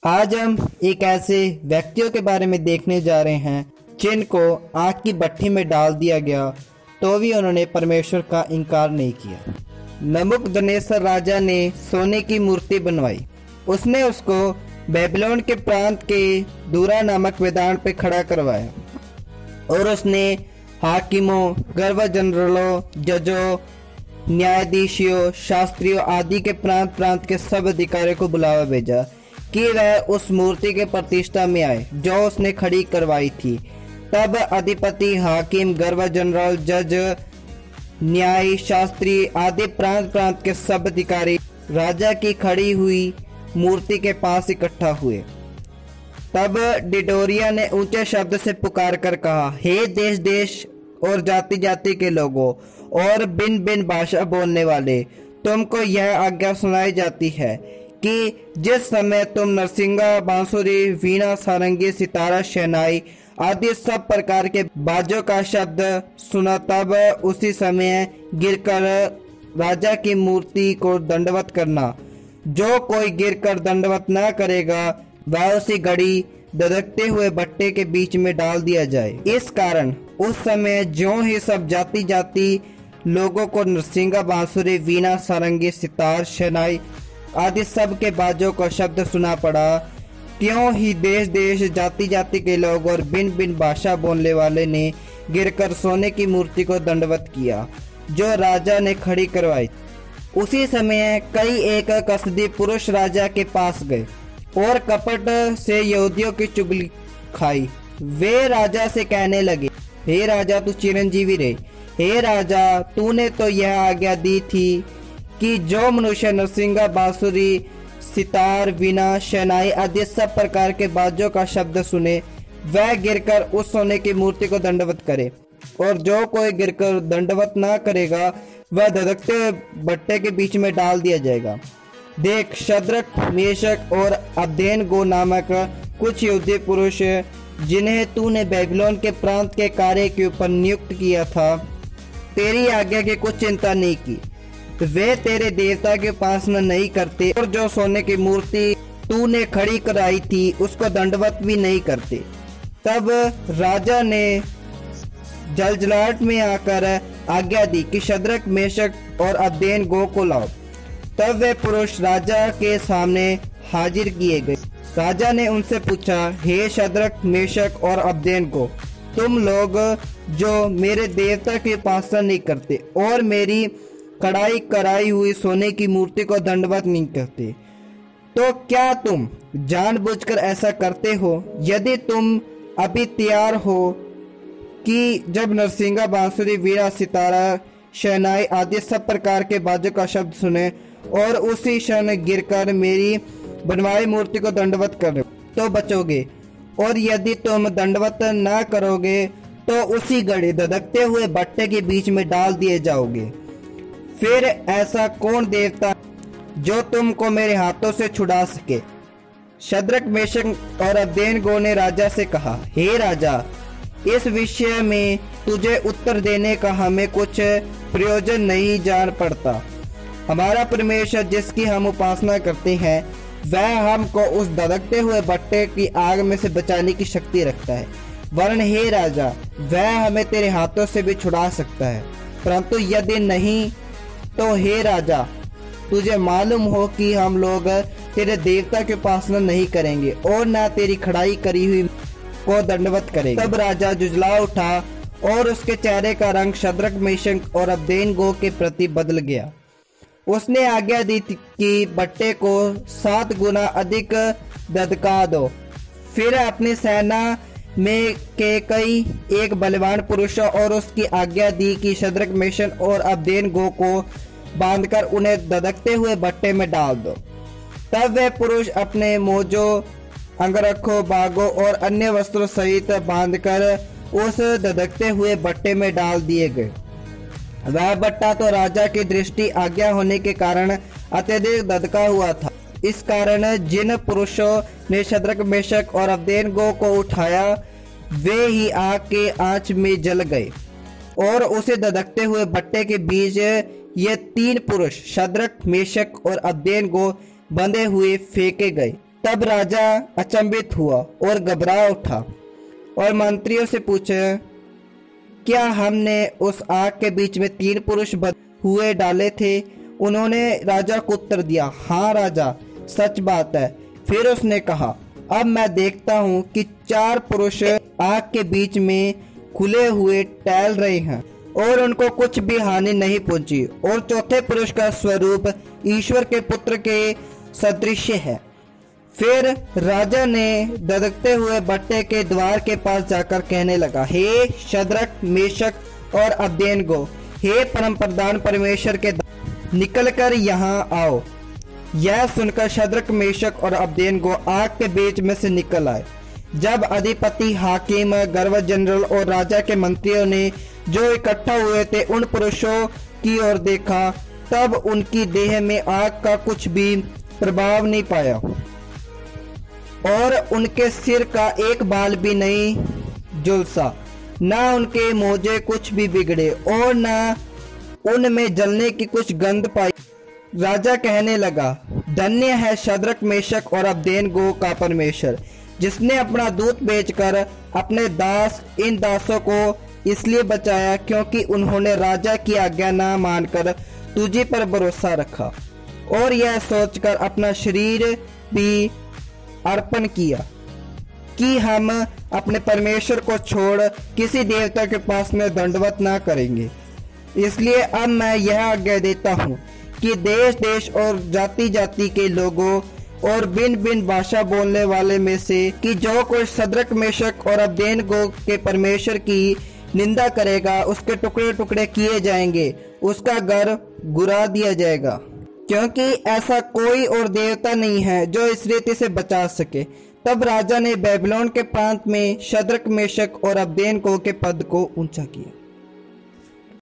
आज हम एक ऐसे व्यक्तियों के बारे में देखने जा रहे हैं जिनको आग की भट्टी में डाल दिया गया तो भी उन्होंने परमेश्वर का इनकार नहीं किया। नबूकदनेस्सर राजा ने सोने की मूर्ति बनवाई। उसने उसको बेबीलोन के प्रांत के दूरा नामक मैदान पे खड़ा करवाया और उसने हाकिमों, गवर्नर जनरलों, जजों, न्यायाधीशों, शास्त्रियों आदि के प्रांत प्रांत के सब अधिकारियों को बुलावा भेजा कि वह उस मूर्ति के प्रतिष्ठा में आए जो उसने खड़ी करवाई थी। तब अधिपति, हाकिम, गवर्नर जनरल, जज, न्यायी, शास्त्री आदि प्रांत प्रांत के सब अधिकारी राजा की खड़ी हुई मूर्ति के पास इकट्ठा हुए। तब डिडोरिया ने ऊंचे शब्द से पुकार कर कहा, हे देश देश और जाति जाति के लोगों और बिन बिन भाषा बोलने वाले, तुमको यह आज्ञा सुनाई जाती है कि जिस समय तुम नरसिंगा, बांसुरी, वीणा, सारंगी, सितारा, शहनाई आदि सब प्रकार के बाजों का शब्द सुना, तब उसी समय गिरकर राजा की मूर्ति को दंडवत करना। जो कोई गिरकर दंडवत न करेगा वह उसी घड़ी धधकते हुए भट्टे के बीच में डाल दिया जाए। इस कारण उस समय ज्यों ही सब जाति जाति लोगों को नरसिंगा, बांसुरी, वीणा, सारंगी, सितार, शहनाई आदि सब के बाजों का शब्द सुना पड़ा, त्यों ही देश देश, जाति जाति के लोग और बिन बिन भाषा बोलने वाले ने गिरकर सोने की मूर्ति को दंडवत किया जो राजा ने खड़ी करवाई। उसी समय कई एक कसदी पुरुष राजा के पास गए और कपट से यहूदियों की चुगली खाई। वे राजा से कहने लगे, हे राजा, तू चिरंजीवी रहे। हे राजा, तूने तो यह आज्ञा दी थी कि जो मनुष्य नरसिंगा, बांसुरी, सितार, वीणा, शहनाई आदि सब प्रकार के बाजों का शब्द सुने वह गिरकर उस सोने की मूर्ति को दंडवत करे, और जो कोई गिरकर दंडवत ना करेगा वह धधकते भट्टे के बीच में डाल दिया जाएगा। देख, शद्रक, मेशक और अबदेनगो नामक कुछ यहूदी पुरुष जिन्हें तूने बेबीलोन के प्रांत के कार्य के ऊपर नियुक्त किया था, तेरी आज्ञा की कुछ चिंता नहीं की। वे तेरे देवता की उपासना नहीं करते और जो सोने की मूर्ति तूने खड़ी कराई थी उसको दंडवत भी नहीं करते। तब राजा ने जलजलाहट में आकर आज्ञा दी कि शद्रक, मेशक और अबदेनगो को लाओ। तब वे पुरुष राजा के सामने हाजिर किए गए। राजा ने उनसे पूछा, हे शद्रक, मेशक और अबदेनगो, तुम लोग जो मेरे देवता की उपासना नहीं करते और मेरी कढ़ाई कराई हुई सोने की मूर्ति को दंडवत नहीं करते, तो क्या तुम जानबूझकर ऐसा करते हो? यदि तुम अभी तैयार हो कि जब नरसिंगा, बांसुरी, वीणा, सितारा, शहनाई आदि सब प्रकार के बाजों का शब्द सुने और उसी क्षण गिरकर मेरी बनवाई मूर्ति को दंडवत करो तो बचोगे, और यदि तुम दंडवत न करोगे तो उसी घड़ी धधकते हुए भट्टे के बीच में डाल दिए जाओगे। फिर ऐसा कौन देवता जो तुमको मेरे हाथों से छुड़ा सके? शद्रक, मेशक और अबदेनगो ने राजा से कहा, हे राजा, इस विषय में तुझे उत्तर देने का हमें कुछ प्रयोजन नहीं जान पड़ता। हमारा परमेश्वर जिसकी हम उपासना करते हैं वह हमको उस धधकते हुए भट्टे की आग में से बचाने की शक्ति रखता है, वरन हे राजा, वह हमें तेरे हाथों से भी छुड़ा सकता है। परंतु यदि नहीं तो हे राजा, तुझे मालूम हो कि हम लोग तेरे देवता की उपासना नहीं करेंगे और न तेरी खड़ाई करी हुई को दंडवत करेंगे। तब राजा जुझला उठा और उसके चेहरे का रंग शद्रक, मेशक और अबदेनगो के प्रति बदल गया। उसने आज्ञा दी कि भट्टे को 7 गुना अधिक धधका दो। फिर अपनी सेना में के कई एक बलवान पुरुषों और उसकी आज्ञा दी कि शद्रक, मेशक और अबदेनगो को बांधकर उन्हें धधकते हुए भट्टे में डाल दो। तब वे पुरुष अपने मोजों, अंगरखों, बागों और अन्य वस्त्रों सहित बांधकर उस धधकते हुए भट्टे में डाल दिए गए। वह भट्टा तो राजा की दृष्टि आज्ञा होने के कारण अत्यधिक धधका हुआ था। इस कारण जिन पुरुषों ने शद्रक, मेशक और अबदेनगो को उठाया वे ही आग के आंच में जल गए और उसे धधकते हुए भट्टे के बीच ये 3 पुरुष शद्रक, मेशक और अबदेनगो बंधे हुए फेंके गए। तब राजा अचंभित हुआ और घबरा उठा और मंत्रियों से पूछा, क्या हमने उस आग के बीच में 3 पुरुष हुए डाले थे? उन्होंने राजा को उत्तर दिया, हाँ राजा, सच बात है। फिर उसने कहा, अब मैं देखता हूँ कि 4 पुरुष आग के बीच में खुले हुए टहल रहे हैं और उनको कुछ भी हानि नहीं पहुंची, और चौथे पुरुष का स्वरूप ईश्वर के पुत्र के सदृश है। फिर राजा ने धधकते हुए भट्टे के द्वार के पास जाकर कहने लगा, हे शद्रक, मेशक और अबेदनगो, हे परम प्रधान परमेश्वर के निकल कर यहाँ आओ। यह सुनकर शद्रक, मेशक और अबेदनगो आग के बीच में से निकल आए। जब अधिपति, हाकिम, गवर्नर जनरल और राजा के मंत्रियों ने जो इकट्ठा हुए थे उन पुरुषों की ओर देखा, तब उनकी देह में आग का कुछ भी प्रभाव नहीं पाया और उनके सिर का एक बाल भी नहीं झुलसा, न उनके मोजे कुछ भी बिगड़े और न उनमें जलने की कुछ गंध पाई। राजा कहने लगा, धन्य है शद्रक, मेशक और अबेदनगो का परमेश्वर, जिसने अपना दूत भेजकर अपने दास इन दासों को इसलिए बचाया क्योंकि उन्होंने राजा की आज्ञा न मानकर तुझी पर भरोसा रखा और यह सोचकर अपना शरीर भी अर्पण किया कि हम अपने परमेश्वर को छोड़ किसी देवता के पास में दंडवत ना करेंगे। इसलिए अब मैं यह आज्ञा देता हूँ कि देश देश और जाति जाति के लोगों और भिन्न भिन्न भाषा बोलने वाले में से कि जो कोई शद्रक, मेशक और अबेदनगो के परमेश्वर की निंदा करेगा उसके टुकड़े टुकड़े किए जाएंगे, उसका घर गुरा दिया जाएगा, क्योंकि ऐसा कोई और देवता नहीं है जो इस रीति से बचा सके। तब राजा ने बेबीलोन के प्रांत में शद्रक, मेशक और अबेदनगो के पद को ऊंचा किया।